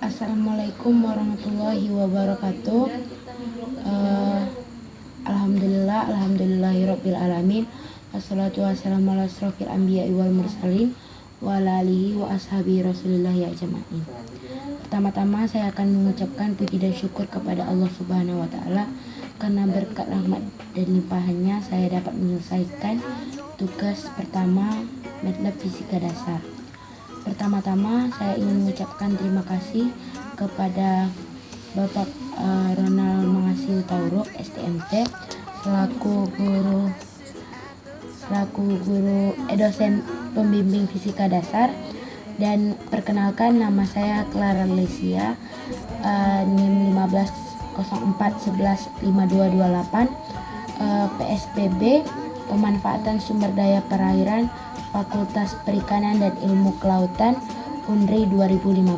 Assalamualaikum warahmatullahi wabarakatuh. Alhamdulillahirabbil alamin. Wassalatu wassalamu ala asrofil anbiya'i wal mursalin wa ala alihi wa ashabi rasulillahi ajma'in. Pertama-tama saya akan mengucapkan puji dan syukur kepada Allah Subhanahu wa taala karena berkat rahmat dan limpahannya saya dapat menyelesaikan tugas pertama MATLAB Fisika Dasar. Pertama-tama saya ingin mengucapkan terima kasih kepada Bapak Ronald Mangasih Tauruk STMT selaku dosen pembimbing fisika dasar. Dan perkenalkan, nama saya Clara Lesia, NIM 1504115228, PSPB Pemanfaatan Sumber Daya Perairan, Fakultas Perikanan dan Ilmu Kelautan, Unri 2015.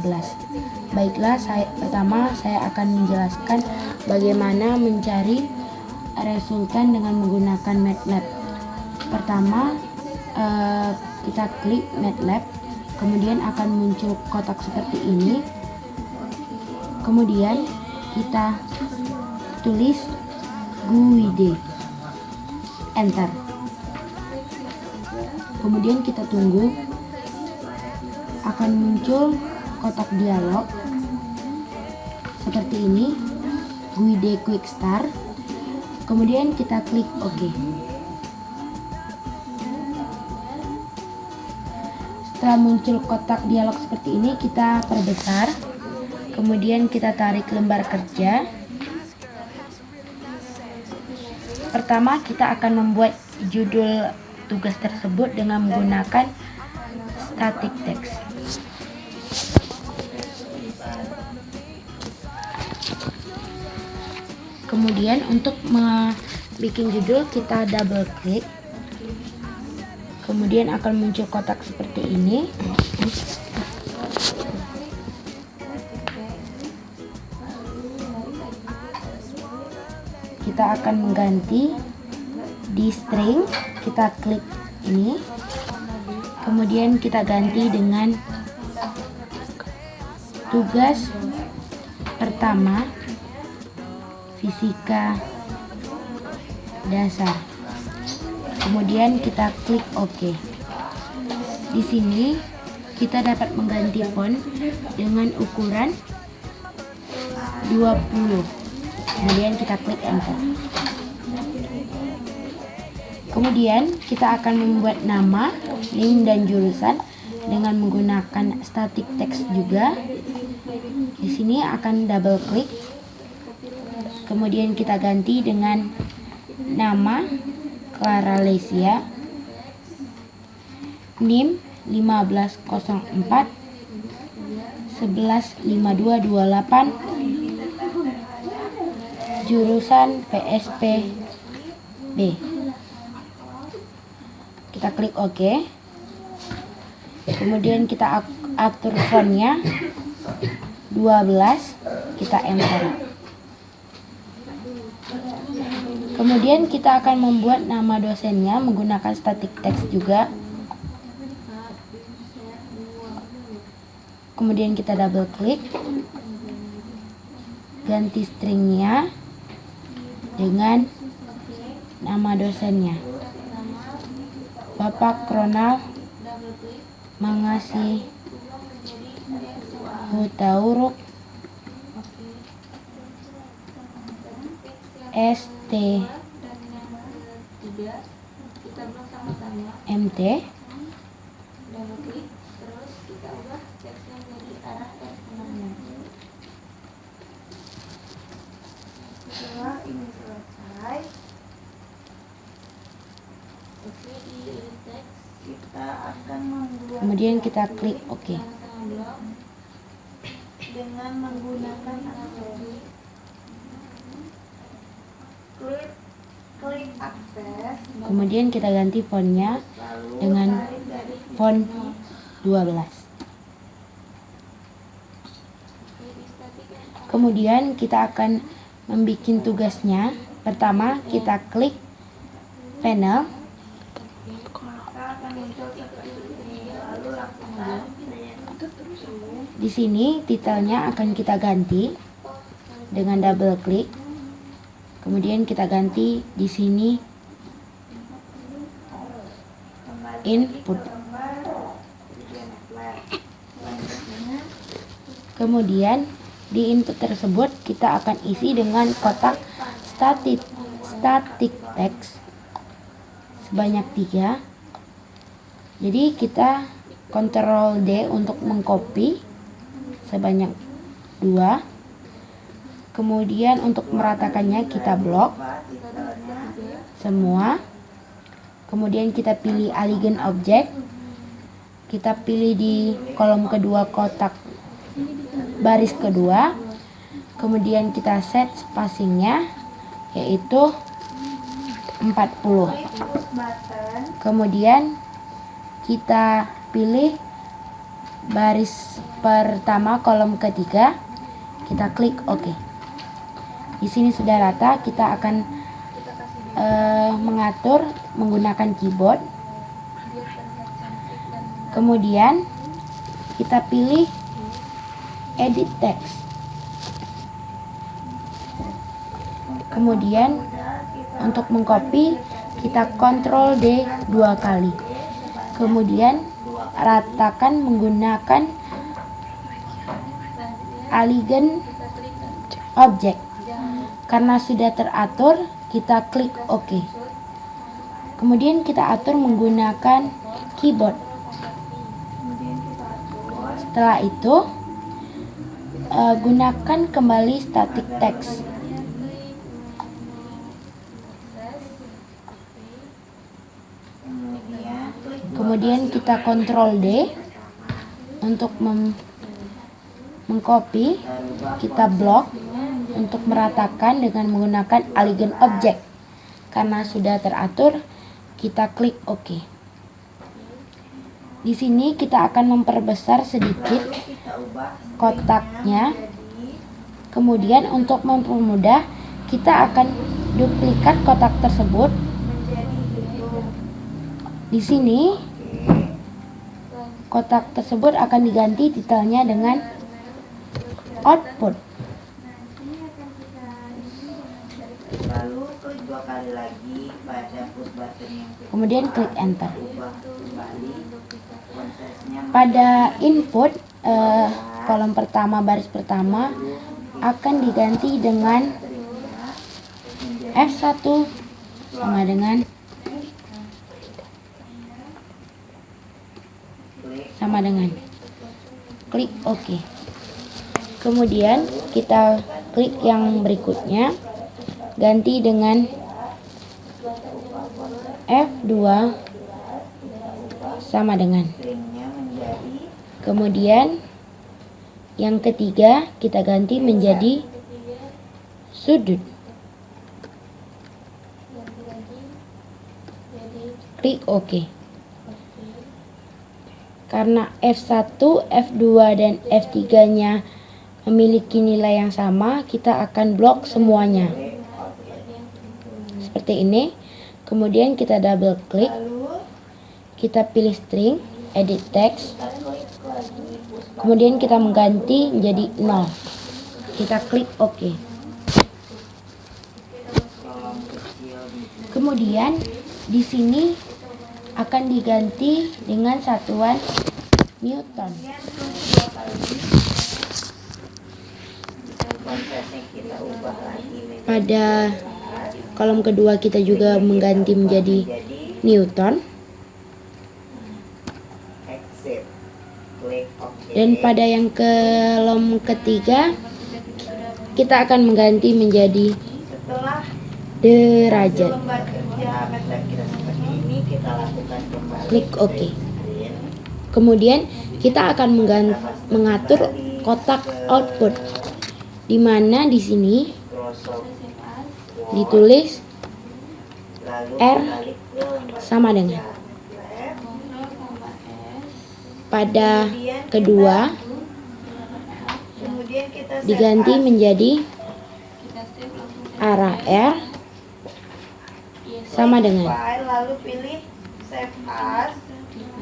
Baiklah, pertama saya akan menjelaskan bagaimana mencari resultan dengan menggunakan MATLAB. Pertama, kita klik MATLAB, kemudian akan muncul kotak seperti ini. Kemudian kita tulis GUID, enter. Kemudian kita tunggu, akan muncul kotak dialog seperti ini, GUID Quick Start. Kemudian kita klik OK. Setelah muncul kotak dialog seperti ini, kita perbesar. Kemudian kita tarik lembar kerja. Pertama, kita akan membuat judul tugas tersebut dengan menggunakan static text. Kemudian untuk membuat judul kita double klik. Kemudian akan muncul kotak seperti ini. Kita akan mengganti di string, kita klik ini. Kemudian kita ganti dengan tugas pertama fisika dasar. Kemudian kita klik OK. Di sini kita dapat mengganti font dengan ukuran 20. Kemudian kita klik enter. Kemudian kita akan membuat nama, name dan jurusan dengan menggunakan static text juga. Di sini akan double klik. Kemudian kita ganti dengan nama Clara Lesia, NIM 1504 115228, jurusan PSPB. Kita klik OK. Kemudian kita atur fontnya 12, kita enter. Kemudian kita akan membuat nama dosennya menggunakan static text juga. Kemudian kita double klik, ganti stringnya dengan nama dosennya, Bapak Ronald Mangasih Tauruk STMT. Setelah ini selesai, kita akan membuat. Kemudian kita klik OK. Dengan menggunakan akses. Klik akses. Kemudian kita ganti fontnya dengan font 12. Kemudian kita akan membuat tugasnya. Pertama, kita klik panel. Di sini titelnya akan kita ganti dengan double klik. Kemudian kita ganti di sini input. Kemudian di input tersebut kita akan isi dengan kotak static text sebanyak 3. Jadi kita Ctrl D untuk mengcopy sebanyak 2. Kemudian untuk meratakannya kita blok semua. Kemudian kita pilih Aligned Object. Kita pilih di kolom kedua kotak baris kedua. Kemudian kita set spacingnya yaitu 40. Kemudian kita pilih baris pertama kolom ketiga. Kita klik OK. Di sini sudah rata. Kita akan mengatur menggunakan keyboard. Kemudian kita pilih edit text. Kemudian untuk mengcopy kita Ctrl D 2 kali. Kemudian ratakan menggunakan Aligned Object. Karena sudah teratur, kita klik OK. Kemudian kita atur menggunakan keyboard. Setelah itu gunakan kembali static text. Kemudian kita Ctrl D untuk mengcopy. Kita blok untuk meratakan dengan menggunakan Aligned Object. Karena sudah teratur, kita klik OK. Di sini kita akan memperbesar sedikit kotaknya. Kemudian untuk mempermudah, kita akan duplikat kotak tersebut. Di sini kotak tersebut akan diganti titelnya dengan output. Lalu klik 2 kali lagi pada push button yang Kemudian klik enter. ubah kembali prosesnya Pada input kolom pertama baris pertama akan diganti dengan F1 sama dengan klik OK. Kemudian kita klik yang berikutnya, ganti dengan F2 sama dengan. screennya menjadi Kemudian yang ketiga kita ganti menjadi sudut. Klik OK. Karena F1, F2, dan F3-nya memiliki nilai yang sama, kita akan blok semuanya. Seperti ini. Kemudian kita double klik. Kita pilih string, edit text. Kemudian kita mengganti menjadi 0. Kita klik OK. Kemudian di sini akan diganti dengan satuan Newton. Pada kolom kedua kita juga mengganti menjadi Newton. Dan pada yang kolom ketiga kita akan mengganti menjadi setelah derajat. lembar kerja meter kita seperti ini, kita lakukan kembali Klik OK. Kemudian kita akan mengatur kotak output, di mana di sini ditulis R sama dengan. Pada kedua kemudian kita diganti menjadi arah R sama dengan. file, lalu pilih save as.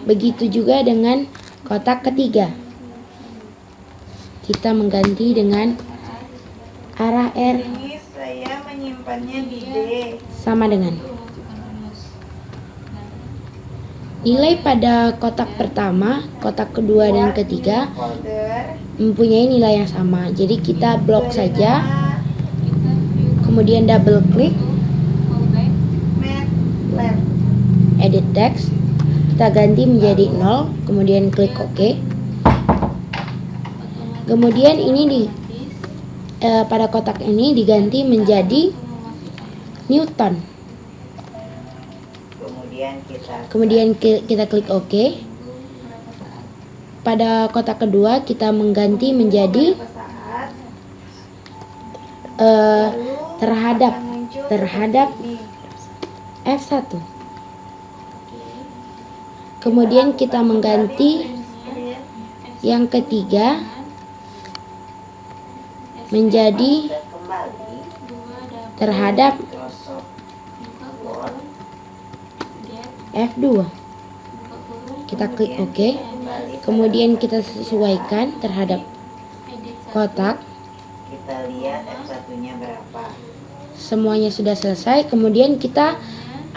Begitu juga dengan kotak ketiga. kita mengganti dengan arah R Ini saya menyimpannya di D. sama dengan nilai pada kotak pertama, kotak kedua dan ketiga Folder. mempunyai nilai yang sama. Jadi kita blok saja, kemudian double klik, MATLAB. edit text, kita ganti menjadi 0, kemudian klik OK. Kemudian ini pada kotak ini diganti menjadi Newton. Kemudian kita klik OK. Pada kotak kedua kita mengganti menjadi terhadap F1. Kemudian kita mengganti yang ketiga menjadi terhadap F2. Kita klik OK. Kemudian kita sesuaikan terhadap kotak. Kita lihat F1-nya berapa. Semuanya sudah selesai. Kemudian kita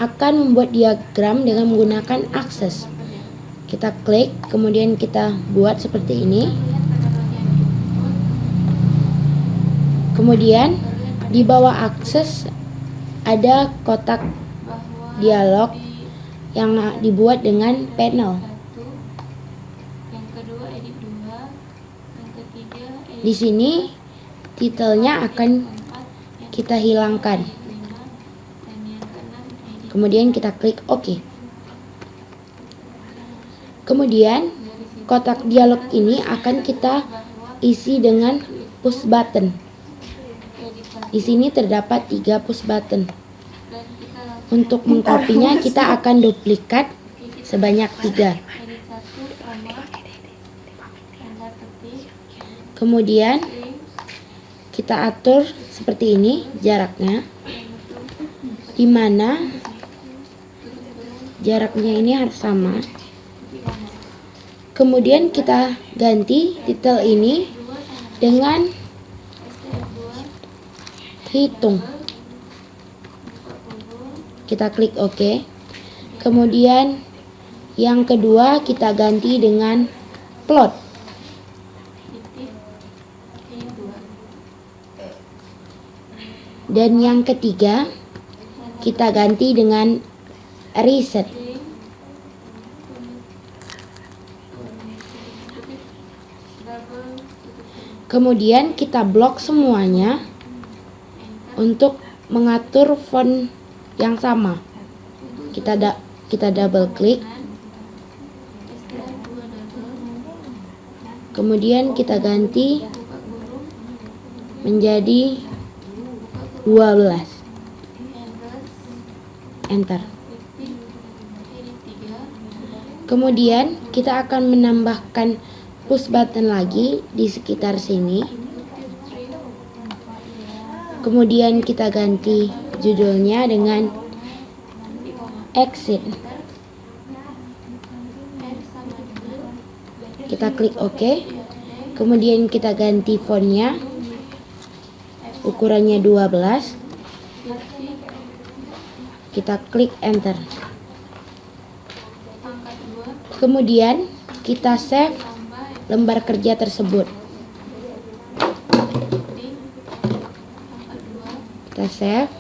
akan membuat diagram dengan menggunakan akses. Kita klik, kemudian kita buat seperti ini. Kemudian di bawah akses ada kotak dialog yang dibuat dengan panel. Di sini titelnya akan kita hilangkan. Kemudian kita klik OK. Kemudian kotak dialog ini akan kita isi dengan push button. Di sini terdapat 3 push button. Untuk mengkopinya kita akan duplikat sebanyak 3. Kemudian kita atur seperti ini jaraknya, di mana jaraknya ini harus sama. Kemudian kita ganti titel ini dengan hitung. Kita klik OK. Kemudian yang kedua kita ganti dengan plot. Dan yang ketiga kita ganti dengan reset. Kemudian kita blok semuanya untuk mengatur font yang sama. Kita double klik. Kemudian kita ganti menjadi 12. Enter. Kemudian kita akan menambahkan push button lagi di sekitar sini. Kemudian kita ganti judulnya dengan exit. Kita klik OK. Kemudian kita ganti fontnya, ukurannya 12. Kita klik enter. Kemudian kita save lembar kerja tersebut. Kita save.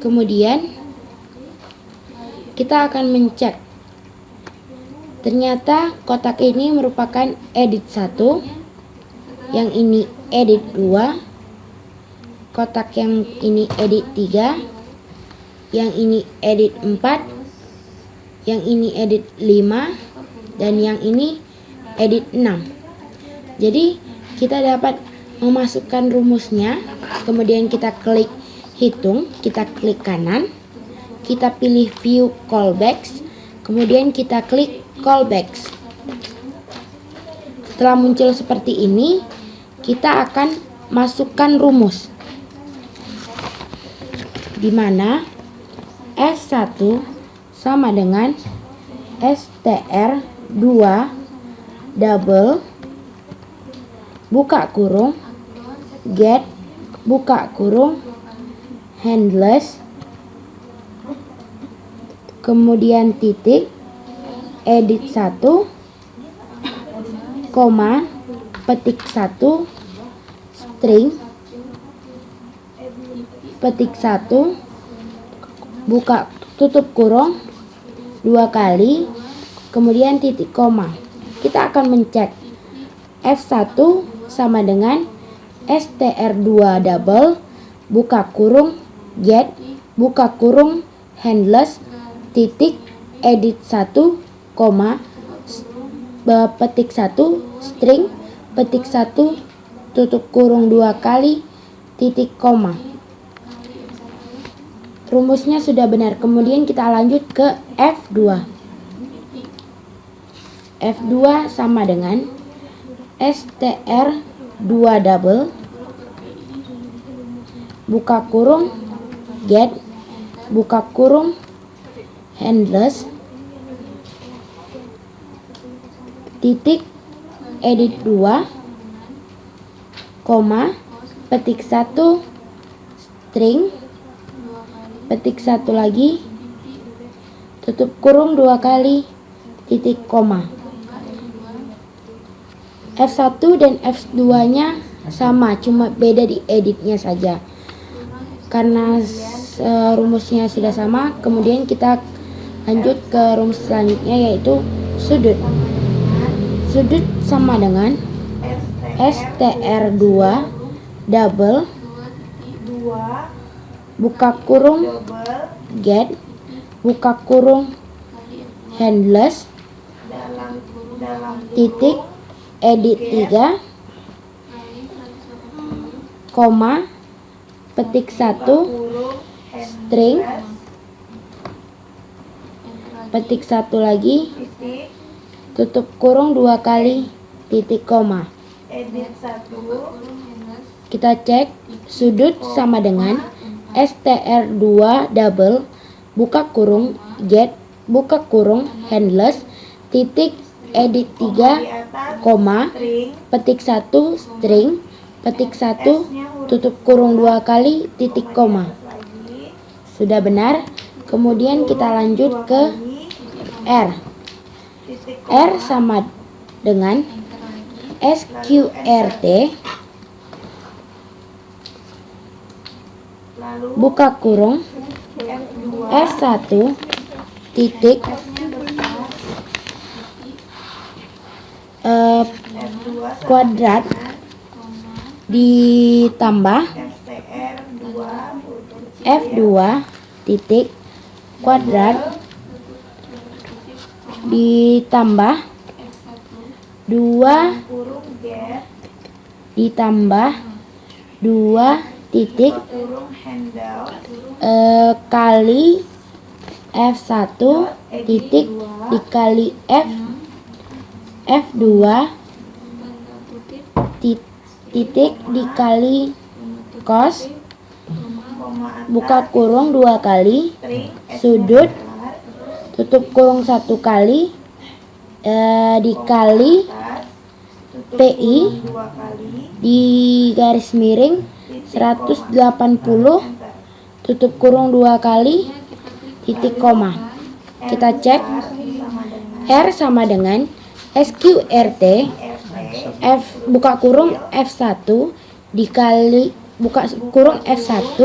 Kemudian kita akan mencek. Ternyata kotak ini merupakan edit 1, yang ini edit 2, kotak yang ini edit 3, yang ini edit 4, yang ini edit 5, dan yang ini edit 6. Jadi kita dapat memasukkan rumusnya. Kemudian kita klik hitung, kita klik kanan, kita pilih view callbacks, kemudian kita klik callbacks. Setelah muncul seperti ini, kita akan masukkan rumus, di mana S1 sama dengan str2 double buka kurung get buka kurung handless, kemudian titik, edit 1, koma, petik 1, string, petik 1, buka tutup kurung 2 kali, kemudian titik koma. Kita akan mencek F1 sama dengan str2 double buka kurung get buka kurung handless, titik, edit 1, koma, petik 1, string, petik 1, tutup kurung 2 kali, titik, koma. Rumusnya sudah benar. Kemudian kita lanjut ke F2. F2 sama dengan str2 double buka kurung get buka kurung handless, titik, edit 2, koma, petik 1, string, petik 1 lagi, tutup kurung 2 kali, titik, koma. F1 dan F2 nya sama, cuma beda di editnya saja. Karena rumusnya sudah sama, kemudian kita lanjut ke rumus selanjutnya, yaitu sudut. Sudut sama dengan str2 double buka kurung get buka kurung handless, titik, edit 3, koma, petik 1, string, petik 1 lagi, tutup kurung 2 kali, titik, koma. Kita cek sudut sama dengan str2 double buka kurung get buka kurung handless, titik, edit 3, koma, petik 1, string, petik 1, tutup kurung 2 kali, titik, koma. Sudah benar. Kemudian kita lanjut ke R. R sama dengan sqrt buka kurung S1 titik kuadrat ditambah F2 titik kuadrat ditambah 2 ditambah 2 titik kali F1 titik dikali F2 titik dikali cos buka kurung 2 kali sudut tutup kurung 1 kali dikali PI di garis miring 180 tutup kurung 2 kali titik koma. Kita cek R sama dengan sqrt F buka kurung F1 dikali buka kurung F1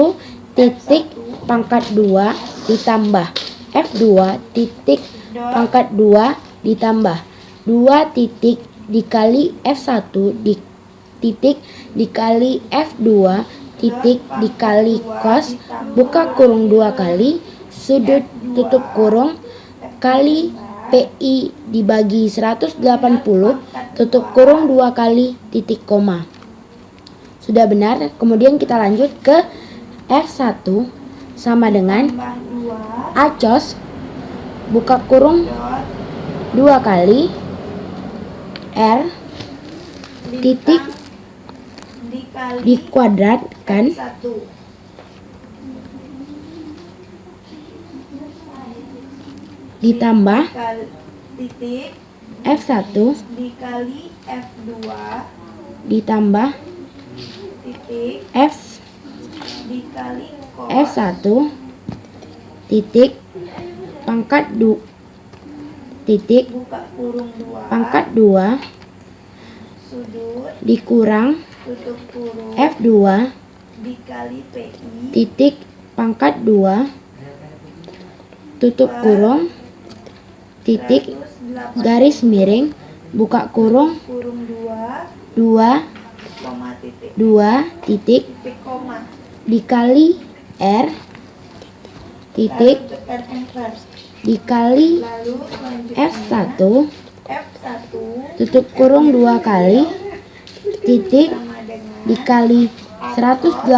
titik pangkat 2 ditambah F2 titik pangkat 2 ditambah 2 titik dikali F1 titik dikali F2 titik dikali cos buka kurung 2 kali sudut tutup kurung kali PI dibagi 180 tutup kurung 2 kali titik koma. Sudah benar. Kemudian kita lanjut ke F1 sama dengan acos buka kurung 2 kali R titik dikuadratkan ditambah titik F1 dikali F2 ditambah titik F dikali cos F1 titik pangkat titik buka kurung 2 pangkat 2 sudut dikurang tutup kurung F2 dikali PI titik pangkat 2 tutup kurung titik 180 garis miring buka kurung kurung 2 2 koma titik 2 titik titik koma dikali R titik lalu tekan enter dikali lalu selanjutnya F1 F1 tutup kurung 2 kali titik sama dengan dikali 180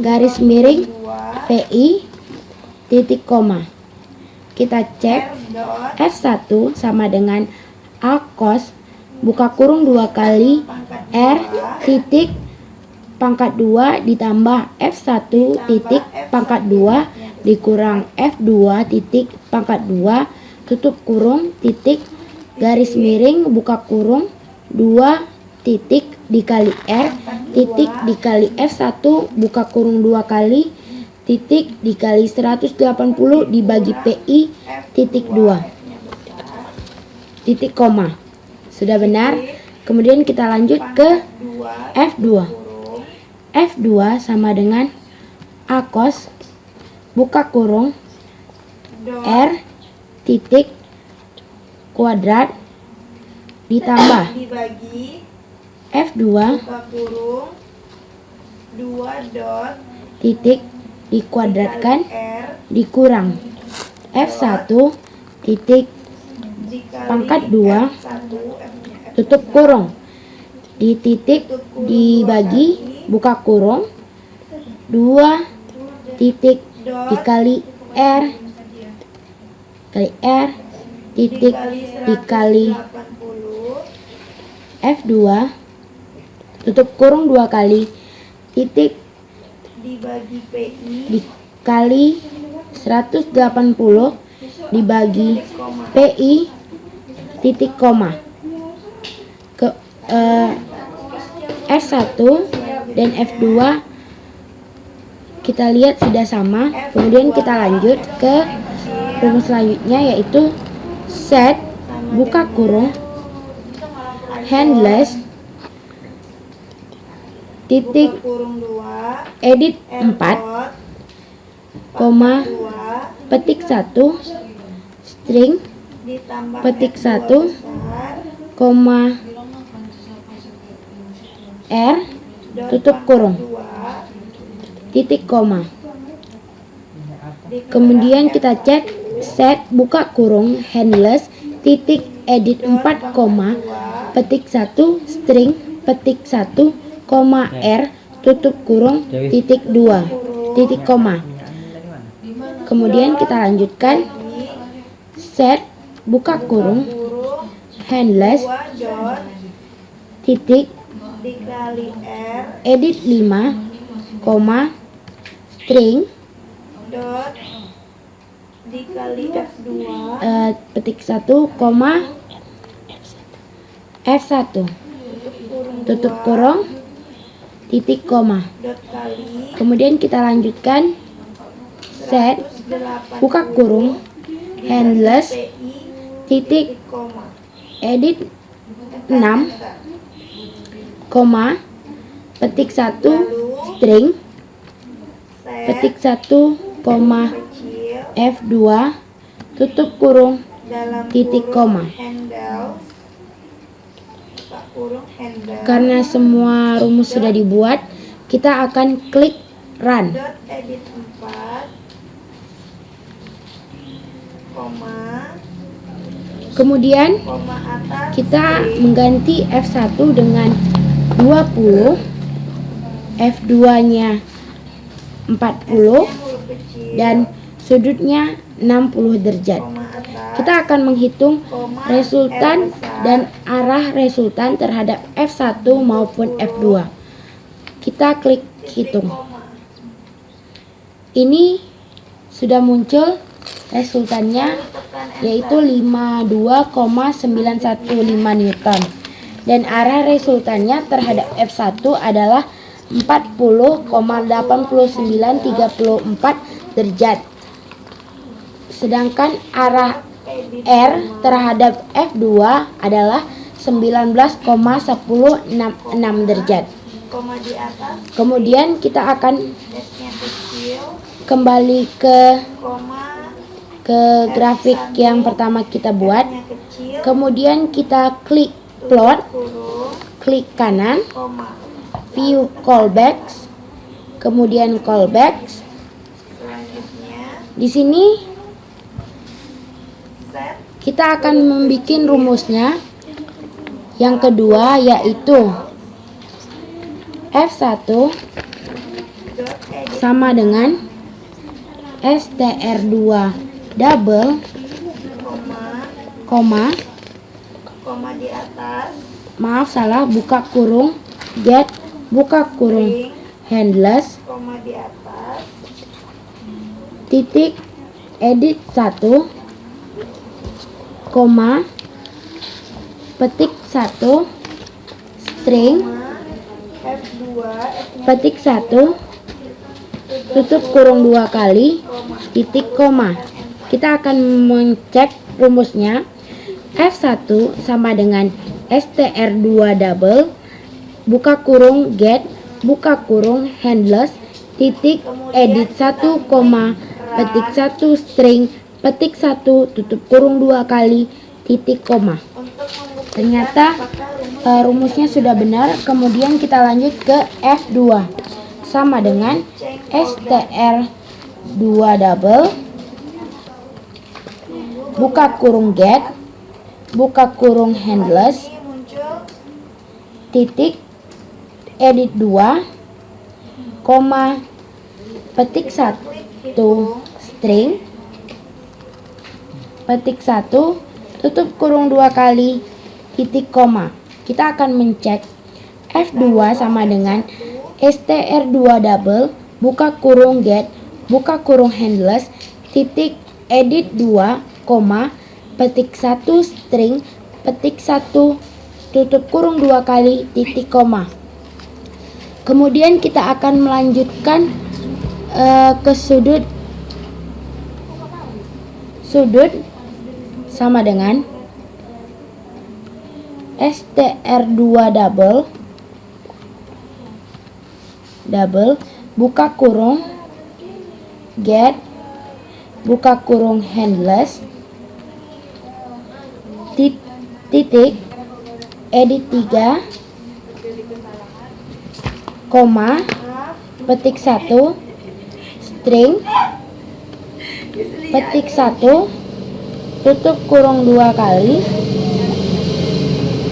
garis miring 2 PI titik koma. Kita R cek dot F1 sama dengan A cos buka kurung 2 kali pangkat R 2 titik pangkat 2 ditambah F1 titik pangkat 2 dikurang F2 titik pangkat 2 tutup kurung titik garis miring buka kurung 2 titik dikali R titik dikali F1 buka kurung 2 kali titik dikali 180 dibagi PI titik 2 titik koma. Sudah benar. Kemudian kita lanjut ke F2. F2 sama dengan A cos buka kurung R titik kuadrat ditambah dibagi F2 buka kurung 2 dot titik dikuadratkan R dikurang F1 titik dikali pangkat 2 F1 tutup kurung di titik dibagi buka kurung 2 titik dikali R kali R titik dikali 80 F2 tutup kurung 2 kali titik dibagi PI dikali 180 dibagi koma PI titik koma. Ke F1 dan F2 kita lihat sudah sama. Kemudian kita lanjut ke rumus selanjutnya yaitu set buka kurung handless titik kurung 2 edit R 4 dot koma 2 petik 1 string ditambah petik F2 1 besar koma R dot tutup pangkat kurung 2 titik koma. dikurang Kemudian kita cek set buka kurung handless titik edit 4 koma petik 1 string petik 1 koma R tutup kurung titik 2 titik koma. Kemudian kita lanjutkan set buka kurung kurung handless 2 dot titik dikali R edit 5 koma string dot dikali F2 petik 1 koma F1 kurung tutup 2 kurung titik koma. dot kali Kemudian kita lanjutkan set 180 buka kurung handless PI titik koma edit 6 koma petik 1 string set petik 1 koma kecil F2 tutup kurung dalam titik kurung koma. handle buka kurung handle Karena semua rumus sudah dibuat, kita akan klik run. dot edit 4 koma Kemudian koma atas kita string mengganti F1 dengan 20, F2 nya 40 huruf kecil dan sudutnya 60 derajat. koma atas Kita akan menghitung koma resultan R besar, dan arah resultan terhadap F1 maupun F2. Kita klik titik hitung. koma Ini sudah muncul Resultannya tekan yaitu 52,915 Newton. Dan arah resultannya terhadap F1 adalah 40,8934 derajat. Sedangkan arah R terhadap F2 adalah 19,1066 derajat. koma di atas, Kemudian kita akan S-nya kecil, kembali ke koma, grafik yang pertama kita buat. nya kecil, Kemudian kita klik plot, kurung, klik kanan, koma. view callbacks, kemudian callbacks. Selanjutnya, Di sini set kita akan membuat rumusnya. Yang kedua yaitu F1 dot edit, sama dengan str2 double, koma, koma, koma di atas, maaf salah, buka kurung, get, buka kurung, ring, handless, koma di atas, titik, edit 1, koma, petik 1, string, koma, F2, S-nya petik 1, tutup kurung 2 kali, koma. titik, koma. Kita akan mengecek rumusnya. F1 sama dengan str2 double, buka kurung, get, buka kurung, handless, titik, edit 1, koma, petik 1, string, petik 1, tutup kurung 2 kali, titik, koma. Untuk membuktikan Ternyata apakah rumusnya sudah benar. Kemudian kita lanjut ke F2 sama dengan str2 double, buka kurung, get, buka kurung, handless, ini muncul titik, edit 2, koma, petik 1, string, petik 1, tutup kurung 2 kali, titik, koma. Kita akan mencek F2 sama dengan str2 double, buka kurung, get, buka kurung, handless, titik, edit 2, koma, petik 1, string, petik 1, tutup kurung 2 kali, titik, koma. Kemudian kita akan melanjutkan ke sudut sama dengan str2 double, buka kurung, get, buka kurung, handless, titik, edit 3, koma, petik 1, string, petik 1, tutup kurung 2 kali,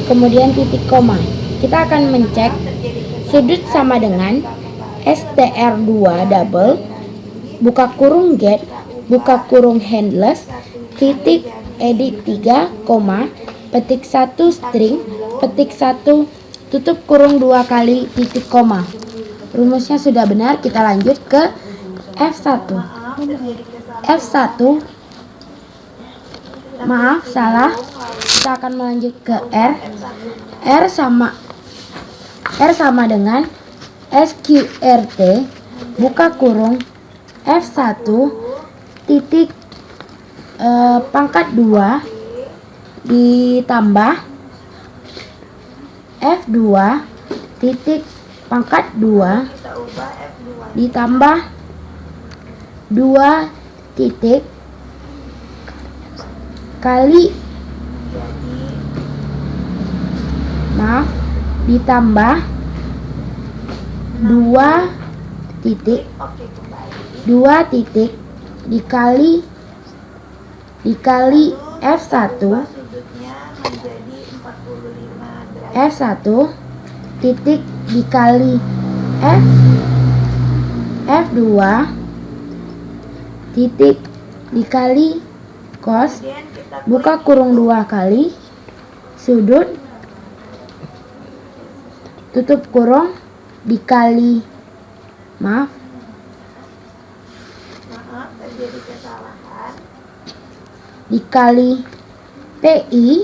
kemudian titik, koma. Kita akan mencek sudut sama dengan str2 double, buka kurung, get, buka kurung, handless, titik, edit 3, koma, petik 1, string, petik 1, tutup kurung 2 kali, titik, koma. Rumusnya sudah benar. Kita lanjut ke F1. F1, maaf salah, kita akan melanjut ke R. R sama dengan sqrt, buka kurung, F1, titik, pangkat 2 ditambah F2, titik, pangkat 2 kita ubah F2 ditambah 2 titik kali, maaf, ditambah 2 titik, oke, kembali 2 titik dikali F1, sudutnya menjadi 45 derajat. F1 titik dikali F2 titik dikali cos, Kemudian kita buka kurung 2 kali, sudut, tutup kurung, dikali, maaf, terjadi kesalahan. dikali PI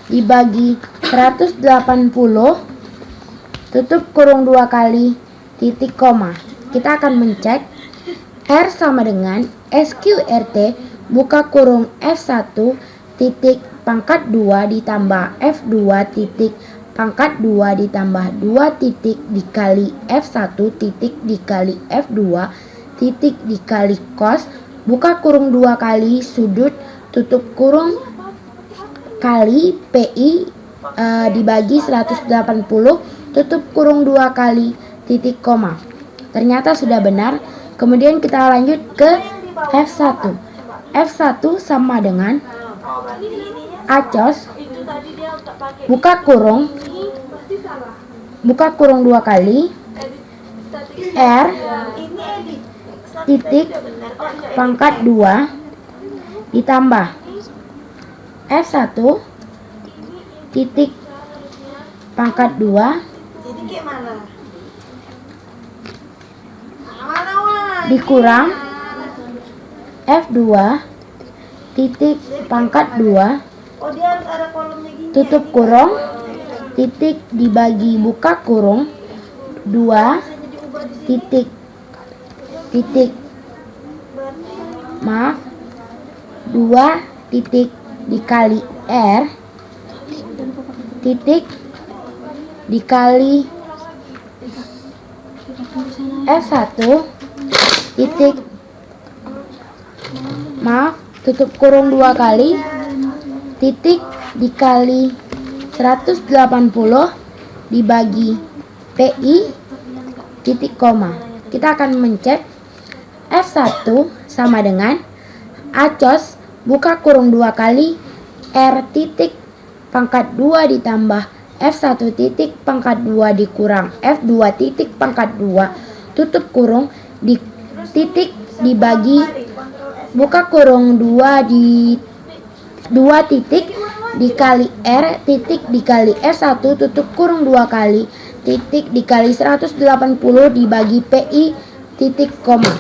dibagi 180 tutup kurung 2 kali titik koma. Kita akan mencek R sama dengan SQRT buka kurung F1 titik pangkat 2 ditambah F2 titik pangkat 2 ditambah 2 titik dikali F1 titik dikali F2 titik dikali cos buka kurung 2 kali sudut tutup kurung kali PI dibagi 180 tutup kurung 2 kali titik koma. Ternyata sudah benar. Kemudian kita lanjut ke F1. F1 sama dengan acos buka kurung 2 kali R titik pangkat 2 ditambah F1 titik pangkat 2 dikurang F2 titik pangkat 2 tutup kurung titik dibagi buka kurung 2 titik titik 2 titik dikali R titik dikali F1 titik tutup kurung 2 kali titik dikali 180 dibagi PI titik koma. Kita akan mencek F1 sama dengan acos buka kurung 2 kali R titik pangkat 2 ditambah F1 titik pangkat 2 dikurang F2 titik pangkat 2 tutup kurung di titik dibagi buka kurung 2 di 2 titik dikali R titik dikali F1 tutup kurung 2 kali titik dikali 180 dibagi PI titik koma.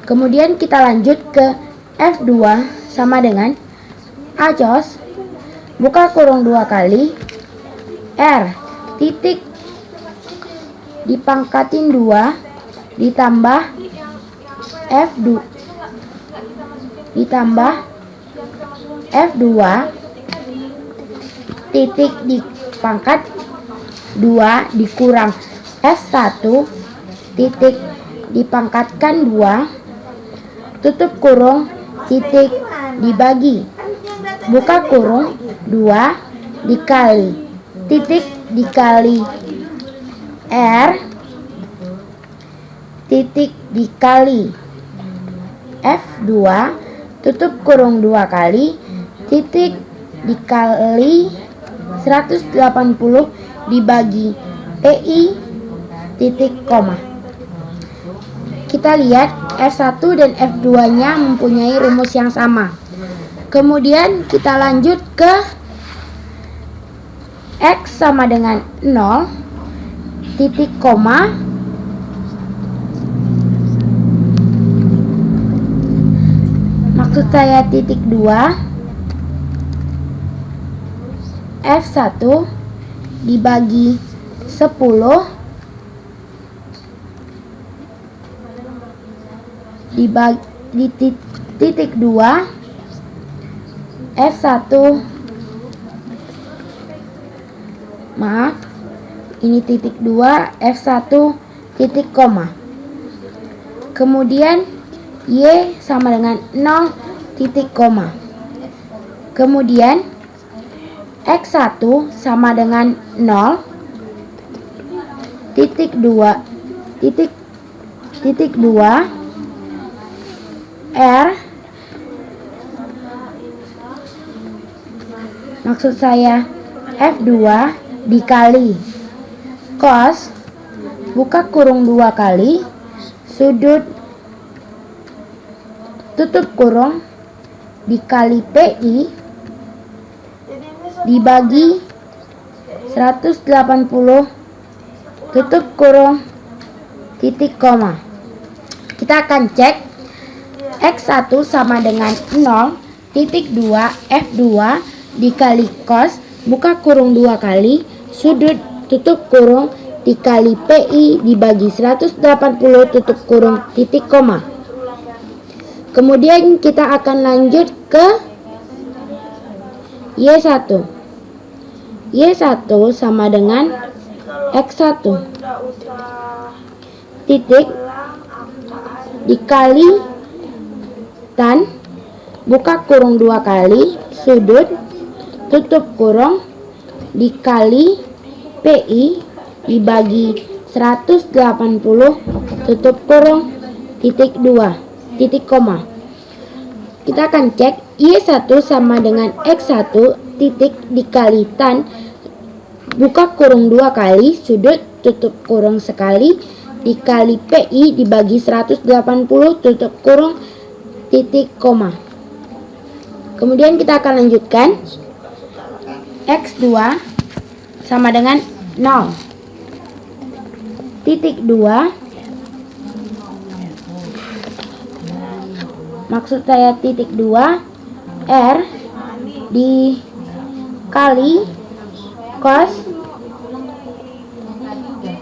Kemudian kita lanjut ke F2 sama dengan acos buka kurung 2 kali R titik dipangkatin 2 ditambah F2 ditambah F2 titik dipangkat 2 dikurang F1 titik dipangkatkan 2 tutup kurung titik dibagi buka kurung 2 dikali titik dikali R titik dikali F2 tutup kurung 2 kali titik dikali 180 dibagi PI titik koma. Kita lihat F1 dan F2 nya mempunyai rumus yang sama. Kemudian kita lanjut ke X sama dengan 0 titik koma maksud saya titik 2 F1 dibagi 10 dibagi titik 2 F1 ini titik 2 F1 titik koma. Kemudian Y sama dengan 0 titik koma. Kemudian X1 sama dengan 0 titik 2 titik 2 R maksud saya F2 dikali cos buka kurung 2 kali sudut tutup kurung dikali PI dibagi 180 tutup kurung titik koma. Kita akan cek X1 sama dengan 0,2 F2 dikali cos buka kurung 2 kali sudut tutup kurung dikali PI dibagi 180 tutup kurung titik koma. Kemudian kita akan lanjut ke Y1. Y1 sama dengan X1 titik dikali tan buka kurung 2 kali sudut tutup kurung dikali PI dibagi 180 tutup kurung titik 2 titik koma. Kita akan cek Y1 sama dengan X1 titik dikali tan buka kurung 2 kali sudut tutup kurung sekali dikali PI dibagi 180 tutup kurung titik koma. Kemudian kita akan lanjutkan X2 sama dengan 0 titik 2, maksud saya titik 2 R dikali cos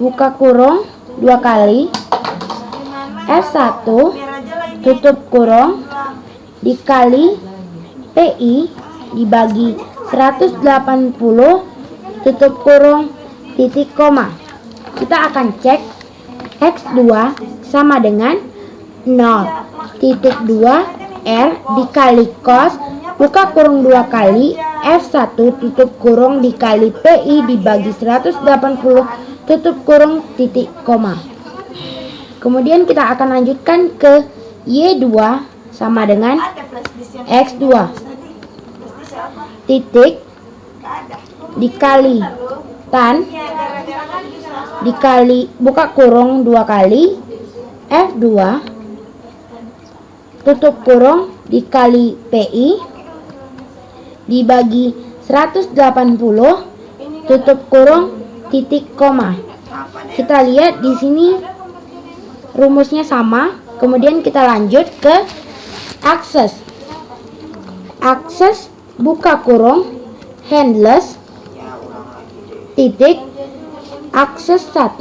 buka kurung 2 kali F1 tutup kurung dikali PI dibagi 180 tutup kurung titik koma. Kita akan cek X2 sama dengan 0,2 R dikali cos buka kurung 2 kali F1 tutup kurung dikali PI dibagi 180 tutup kurung titik koma. Kemudian kita akan lanjutkan ke Y2 sama dengan X2 titik dikali tan dikali buka kurung 2 kali F2 tutup kurung dikali PI dibagi 180 tutup kurung titik koma. Kita lihat di sini rumusnya sama. Kemudian kita lanjut ke akses. Akses buka kurung handless titik akses 1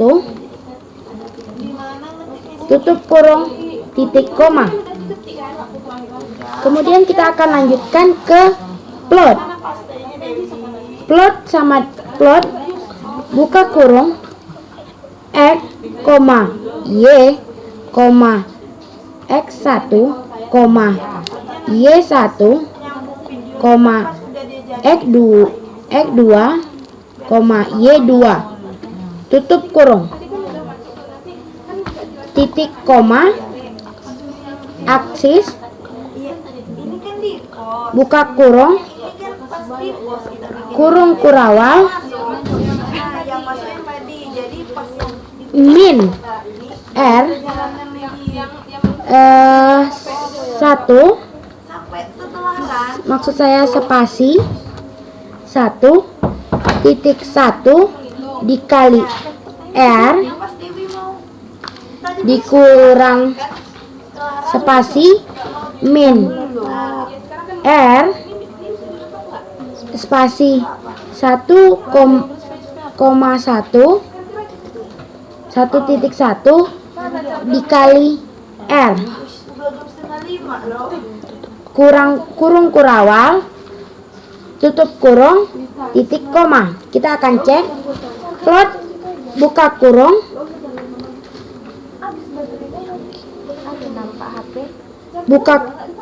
tutup kurung titik koma. Kemudian kita akan lanjutkan ke plot. Plot sama plot buka kurung X, Y, X1, Y1, X2, Y2 tutup kurung titik koma aksis buka kurung kurung kurawal min R 1 maksud saya spasi 1.1 dikali R dikurang spasi min R spasi 1,1 dikali R kurung kurawal tutup kurung titik koma. Kita akan cek plot buka kurung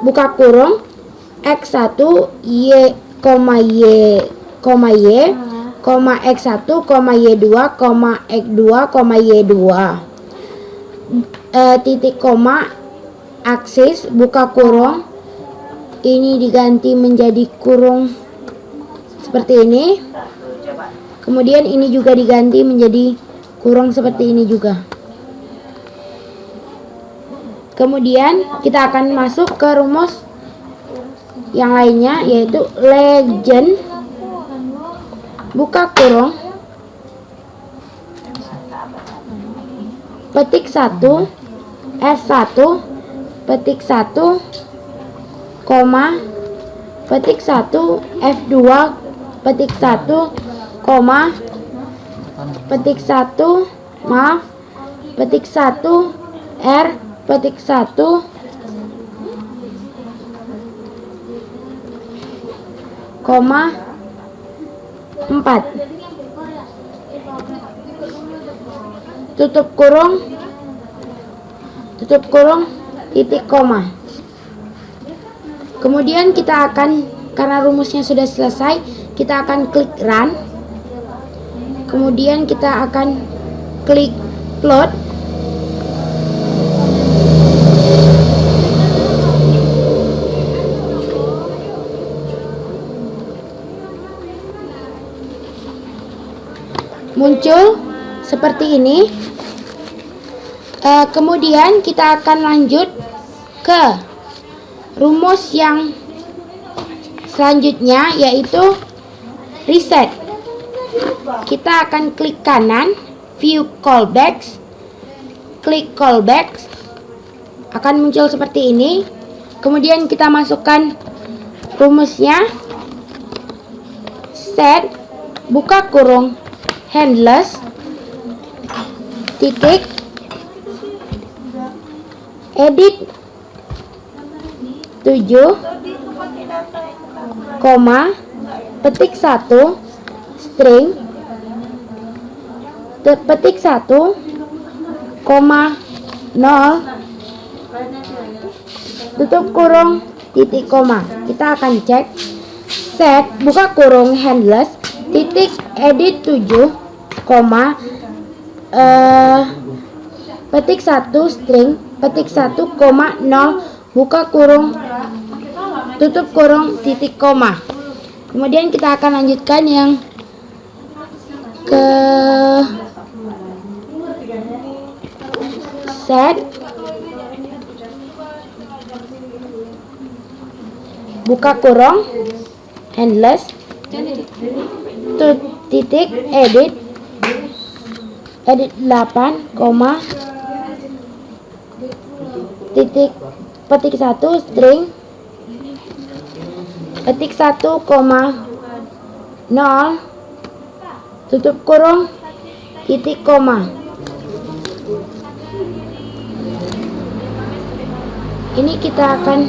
buka kurung X1 Y, X1, Y2, X2, Y2 titik koma aksis buka kurung ini diganti menjadi kurung seperti ini. Kemudian ini juga diganti menjadi kurung seperti ini juga. Kemudian kita akan masuk ke rumus yang lainnya, yaitu legend buka kurung petik 1 F1 petik 1 koma petik 1 F2 petik 1 koma petik 1 petik 1 R petik 1 koma 4 tutup kurung titik koma. Kemudian kita akan, karena rumusnya sudah selesai, kita akan klik run. Kemudian kita akan klik plot. Muncul seperti ini. Kemudian kita akan lanjut ke rumus yang selanjutnya, yaitu reset. Kita akan klik kanan, view callbacks, klik callbacks, akan muncul seperti ini. Kemudian kita masukkan rumusnya, set buka kurung handless titik edit 7 koma petik 1 string petik 1 koma 0 tutup kurung titik koma. Kita akan cek set buka kurung handless titik edit 7 koma petik 1 string petik 1 koma 0 buka kurung tutup kurung titik koma. Kemudian kita akan lanjutkan yang ke set buka kurung handless titik edit 8 koma titik petik 1 string petik 1 koma 0 tutup kurung titik koma. Ini kita akan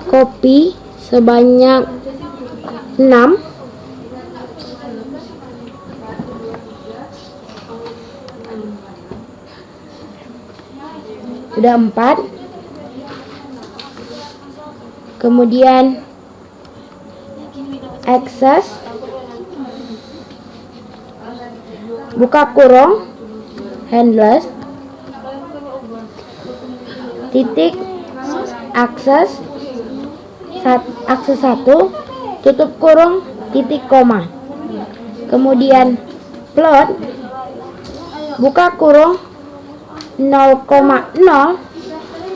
copy sebanyak 6. Sudah 4. Kemudian access buka kurung handless titik akses 1 tutup kurung titik koma. Kemudian plot buka kurung 0,0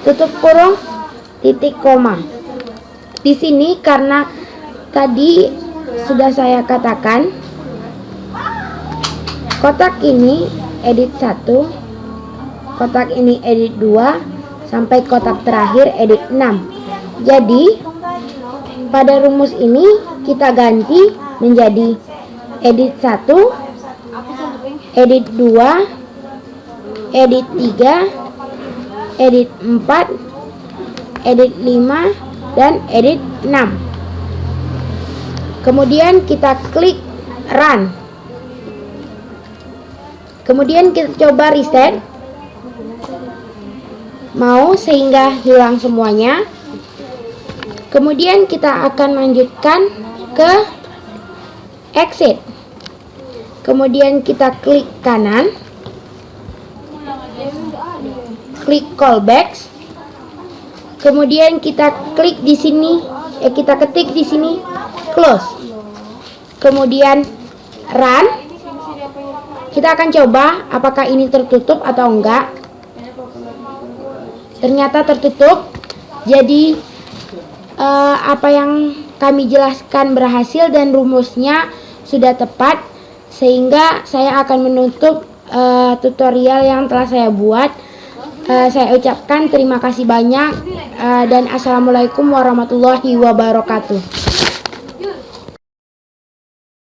tutup kurung titik koma. Di sini karena tadi sudah saya katakan kotak ini edit 1, kotak ini edit 2 sampai kotak terakhir edit 6. Jadi pada rumus ini kita ganti menjadi edit 1, edit 2, edit 3, edit 4, edit 5, dan edit 6. Kemudian kita klik run. Kemudian kita coba reset. Mau sehingga hilang semuanya. Kemudian kita akan lanjutkan ke exit. Kemudian kita klik kanan, klik callbacks. Kemudian kita klik di sini, kita ketik di sini close. Kemudian run. Kita akan coba apakah ini tertutup atau enggak. Ternyata tertutup. Jadi apa yang kami jelaskan berhasil dan rumusnya sudah tepat, sehingga saya akan menutup tutorial yang telah saya buat. Saya ucapkan terima kasih banyak dan assalamualaikum warahmatullahi wabarakatuh.